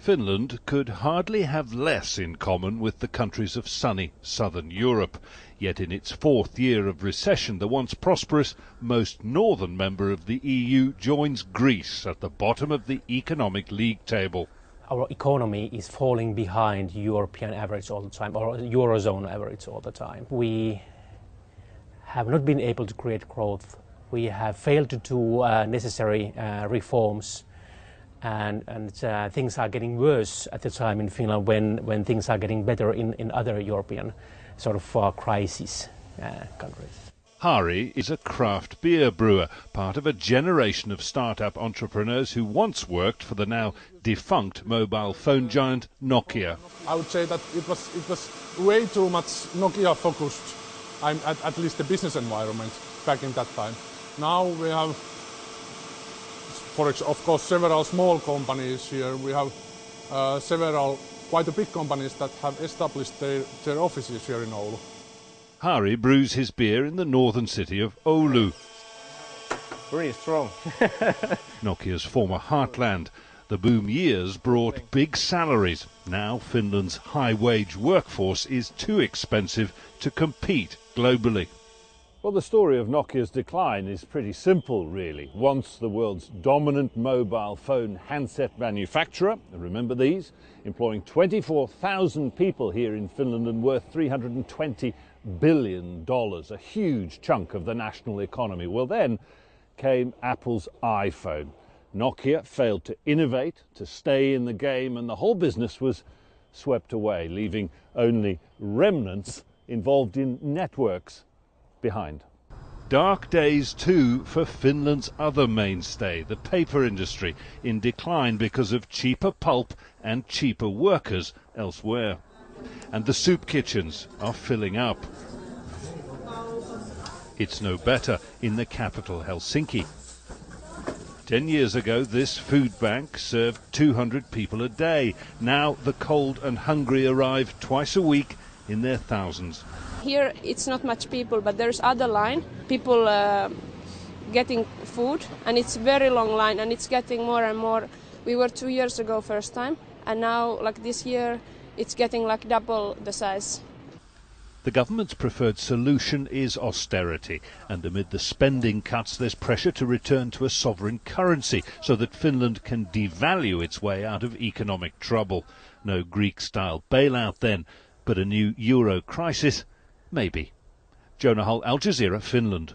Finland could hardly have less in common with the countries of sunny southern Europe. Yet in its fourth year of recession, the once prosperous, most northern member of the EU joins Greece at the bottom of the economic league table. Our economy is falling behind European average all the time, or Eurozone average all the time. We have not been able to create growth. We have failed to do necessary reforms. And things are getting worse at the time in Finland when things are getting better in other European sort of crisis countries. Hari is a craft beer brewer, part of a generation of start-up entrepreneurs who once worked for the now defunct mobile phone giant Nokia. I would say that it was way too much Nokia focused, at least the business environment back in that time. Now we have, of course, several small companies here. We have quite a big companies that have established their offices here in Oulu. Hari brews his beer in the northern city of Oulu. Really strong. Nokia's former heartland. The boom years brought big salaries. Now Finland's high-wage workforce is too expensive to compete globally. Well, the story of Nokia's decline is pretty simple, really. Once the world's dominant mobile phone handset manufacturer, remember these, employing 24,000 people here in Finland and worth $320 billion, a huge chunk of the national economy. Well, then came Apple's iPhone. Nokia failed to innovate, to stay in the game, and the whole business was swept away, leaving only remnants involved in networks behind. Dark days too for Finland's other mainstay, the paper industry, in decline because of cheaper pulp and cheaper workers elsewhere. And the soup kitchens are filling up. It's no better in the capital, Helsinki. 10 years ago, this food bank served 200 people a day. Now the cold and hungry arrive twice a week in their thousands. Here it's not much people, but there's other line. People getting food, and it's very long line, and it's getting more and more. We were 2 years ago first time, and now like this year it's getting like double the size. The government's preferred solution is austerity, and amid the spending cuts there's pressure to return to a sovereign currency so that Finland can devalue its way out of economic trouble. No Greek-style bailout then, but a new euro crisis? Maybe. Jonah Hull, Al Jazeera, Finland.